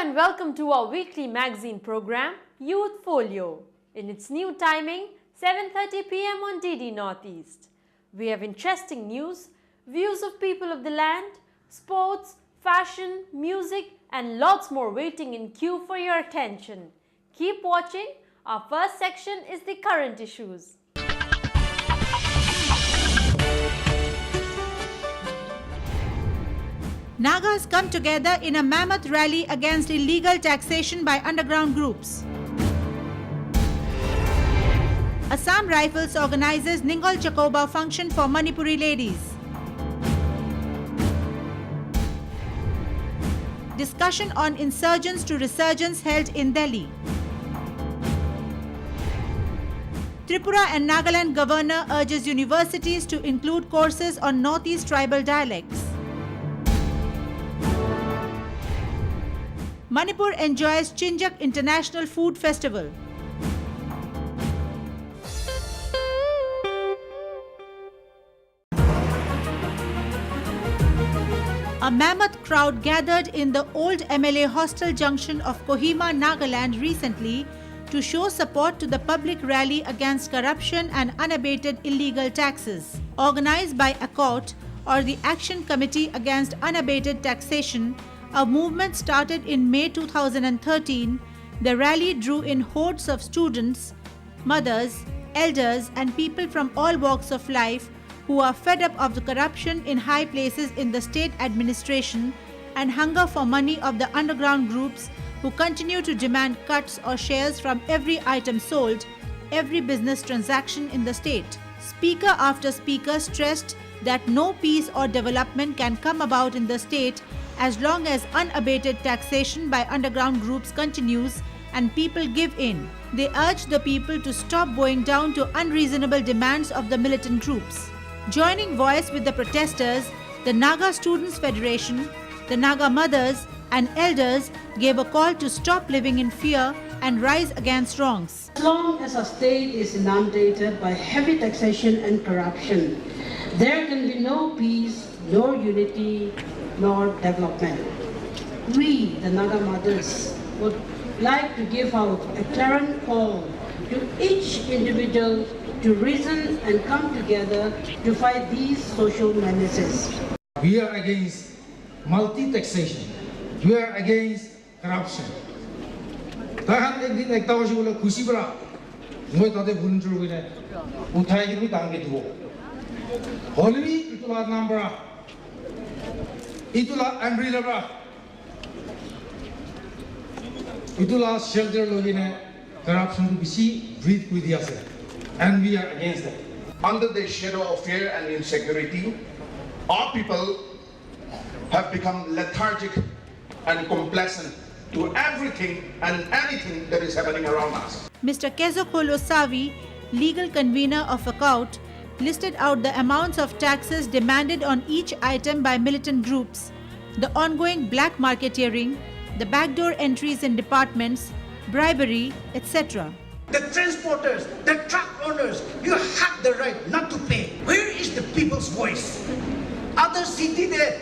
and welcome to our weekly magazine program, Youth Folio. In its new timing, 7:30 p.m. on DD Northeast. We have interesting news, views of people of the land, sports, fashion, music and lots more waiting in queue for your attention. Keep watching. Our first section is the current issues. Nagas come together in a mammoth rally against illegal taxation by underground groups. Assam Rifles organizes Ningol Chakoba function for Manipuri ladies. Discussion on insurgents to resurgence held in Delhi. Tripura and Nagaland governor urges universities to include courses on Northeast tribal dialects. Manipur enjoys Chinjak International Food Festival. A mammoth crowd gathered in the old MLA hostel junction of Kohima, Nagaland recently to show support to the public rally against corruption and unabated illegal taxes. Organized by ACOT, or the Action Committee Against Unabated Taxation, a movement started in May 2013. The rally drew in hordes of students, mothers, elders and people from all walks of life who are fed up of the corruption in high places in the state administration and hunger for money of the underground groups who continue to demand cuts or shares from every item sold, every business transaction in the state. Speaker after speaker stressed that no peace or development can come about in the state as long as unabated taxation by underground groups continues and people give in. They urge the people to stop bowing down to unreasonable demands of the militant groups. Joining voice with the protesters, the Naga Students Federation, the Naga mothers and elders gave a call to stop living in fear and rise against wrongs. As long as a state is inundated by heavy taxation and corruption, there can be no peace, nor unity, nor development. We, the Naga mothers, would like to give out a clarion call to each individual to reason and come together to fight these social menaces. We are against multi-taxation. We are against corruption. Tahan ek din ekta hoje bole khushi bara moi tade bunjur bine uthai gi dange duo holwi itula number itula umbrella bara itula shelter logine corruption to bisi breathe with us and we are against that. Under the shadow of fear and insecurity, our people have become lethargic and complacent to everything and anything that is happening around us. Mr. Kezokolo Savi, legal convener of ACOT, listed out the amounts of taxes demanded on each item by militant groups, the ongoing black marketeering, the backdoor entries in departments, bribery, etc. The transporters, the truck owners, you have the right not to pay. Where is the people's voice? Other city there,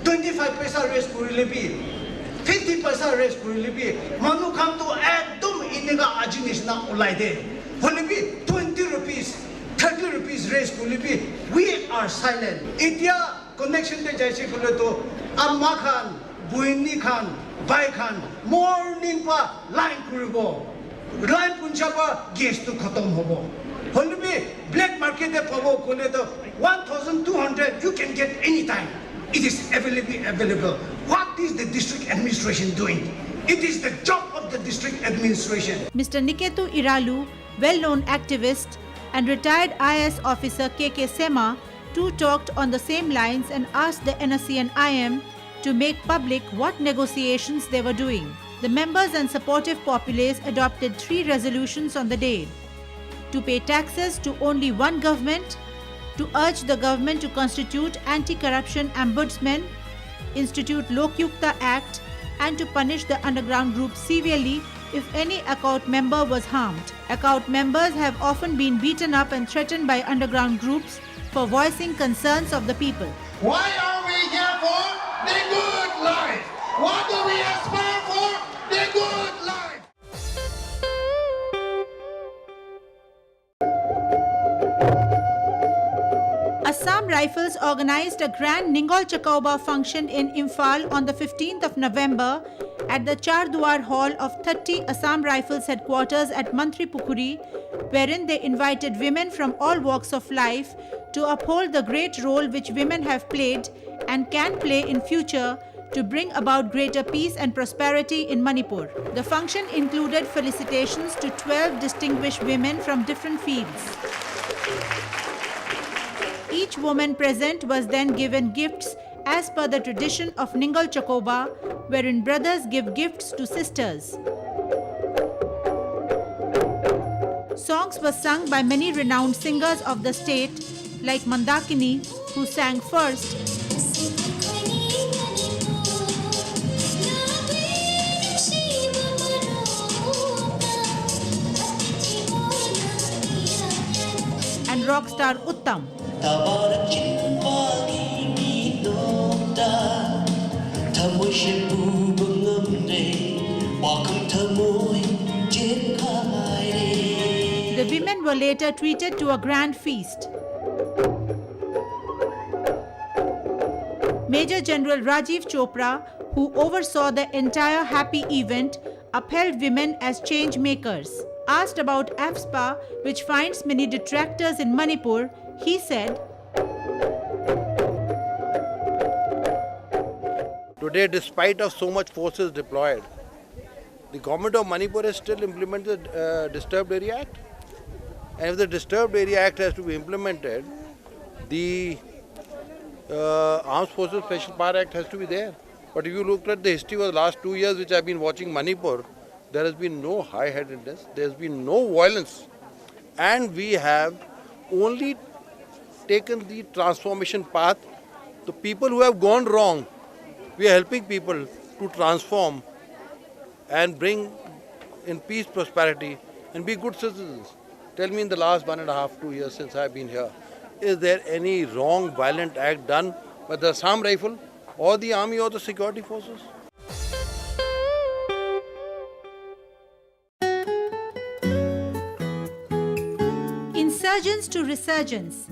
25 paisa raise kurilibi, 50 paisa raise kurilibi. Manu come to ekdom iniga ajinis na ulai de. Holibi 20 rupees, 30 rupees raise kurilibi. We are silent. India connection de jaise kule to Amma Khan, Buini Khan, Bai Khan, morning pa line kuribo. Line punchaba gas to khatam hobo. Holibi black market de pabo kule to 1,200 you can get anytime. It is available. What is the district administration doing? It is the job of the district administration. Mr. Niketu Iralu, well-known activist, and retired IAS officer KK Sema too talked on the same lines and asked the NSC and IM to make public what negotiations they were doing. The members and supportive populace adopted 3 resolutions on the day: to pay taxes to only one government, to urge the government to constitute anti-corruption ombudsman, institute Lok Yukta Act, and to punish the underground group severely if any ACOT member was harmed. ACOT members have often been beaten up and threatened by underground groups for voicing concerns of the people. Why are we here for? The good life. What do we aspire for? Assam Rifles organized a grand Ningol Chakauba function in Imphal on the 15th of November at the Charduar Hall of 30 Assam Rifles headquarters at Mantri Pukuri, wherein they invited women from all walks of life to uphold the great role which women have played and can play in future to bring about greater peace and prosperity in Manipur. The function included felicitations to 12 distinguished women from different fields. Each woman present was then given gifts as per the tradition of Ningol Chakoba, wherein brothers give gifts to sisters. Songs were sung by many renowned singers of the state like Mandakini, who sang first, and rockstar Uttam. The women were later treated to a grand feast. Major General Rajiv Chopra, who oversaw the entire happy event, upheld women as change makers. Asked about AFSPA, which finds many detractors in Manipur, he said, "Today, despite of so much forces deployed, the government of Manipur has still implemented the Disturbed Area Act. And if the Disturbed Area Act has to be implemented, the Armed Forces Special Power Act has to be there. But if you look at the history of the last 2 years which I've been watching Manipur, there has been no high-headedness, there has been no violence. And we have only taken the transformation path. The people who have gone wrong, we are helping people to transform and bring in peace, prosperity, and be good citizens. Tell me in the last 1.5, 2 years since I've been here, is there any wrong, violent act done by the Assam Rifle or the army or the security forces? Insurgents to resurgence.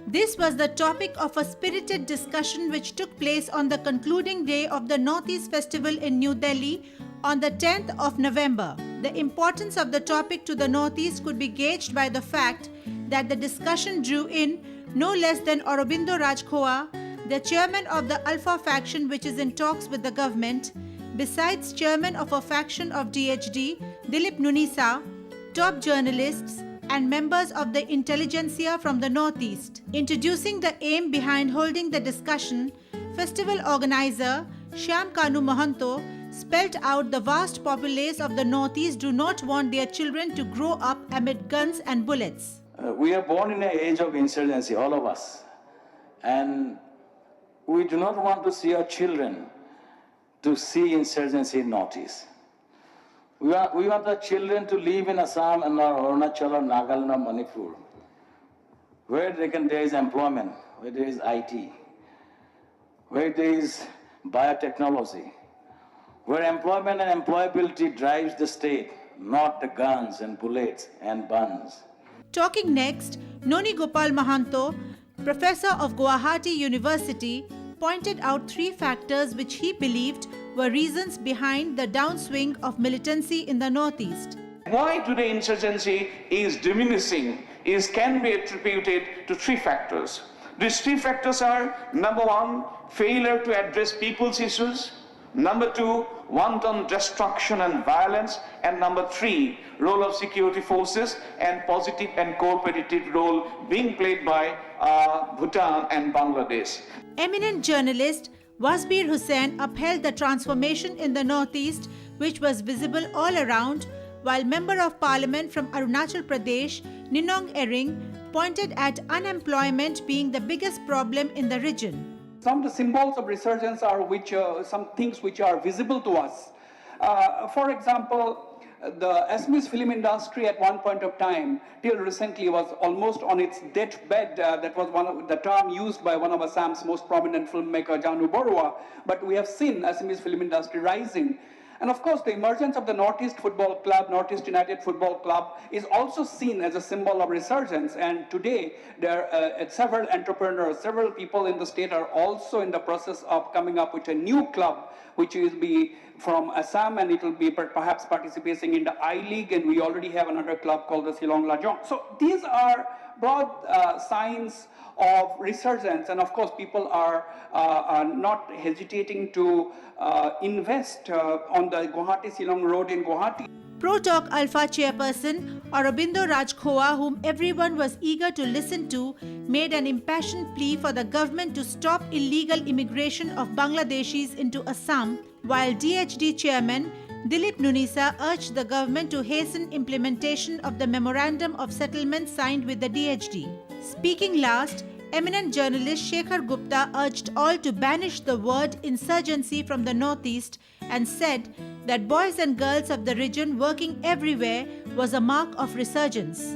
This was the topic of a spirited discussion which took place on the concluding day of the Northeast Festival in New Delhi on the 10th of November. The importance of the topic to the Northeast could be gauged by the fact that the discussion drew in no less than Aurobindo Rajkhowa, the chairman of the Alpha faction which is in talks with the government, besides chairman of a faction of DHD, Dilip Nunisa, top journalists, and members of the intelligentsia from the Northeast. Introducing the aim behind holding the discussion, festival organizer Shyam Kanu Mahanto spelt out the vast populace of the Northeast do not want their children to grow up amid guns and bullets. We are born in an age of insurgency, all of us. And we do not want to see our children to see insurgency in Northeast. We want our children to live in Assam and Arunachal or Nagaland or Manipur, where there is employment, where there is IT, where there is biotechnology, where employment and employability drives the state, not the guns and bullets and guns. Talking next, Noni Gopal Mahanto, professor of Guwahati University, pointed out 3 factors which he believed were reasons behind the downswing of militancy in the Northeast. Why today insurgency is diminishing can be attributed to 3 factors. These 3 factors are: number 1, failure to address people's issues; number 2, wanton destruction and violence; and number 3, role of security forces and positive and cooperative role being played by Bhutan and Bangladesh. Eminent journalist Wasbir Hussain upheld the transformation in the Northeast, which was visible all around, while Member of Parliament from Arunachal Pradesh, Ninong Ering, pointed at unemployment being the biggest problem in the region. Some of the symbols of resurgence are some things which are visible to us. For example, the Assamese film industry at one point of time, till recently, was almost on its deathbed. That was one of the term used by one of Assam's most prominent filmmaker, Janu Borua. But we have seen Assamese film industry rising. And of course, the emergence of the Northeast Football Club, Northeast United Football Club, is also seen as a symbol of resurgence. And today, there are several entrepreneurs, several people in the state are also in the process of coming up with a new club, which will be from Assam, and it will be perhaps participating in the I-League, and we already have another club called the Shillong Lajong. So these are broad signs of resurgence, and of course people are not hesitating to invest on the Guwahati-Shillong road in Guwahati. Pro-Talk Alpha chairperson Aurobindo Rajkhowa, whom everyone was eager to listen to, made an impassioned plea for the government to stop illegal immigration of Bangladeshis into Assam, while DHD chairman Dilip Nunisa urged the government to hasten implementation of the Memorandum of Settlement signed with the DHD. Speaking last, eminent journalist Shekhar Gupta urged all to banish the word insurgency from the Northeast and said that boys and girls of the region working everywhere was a mark of resurgence.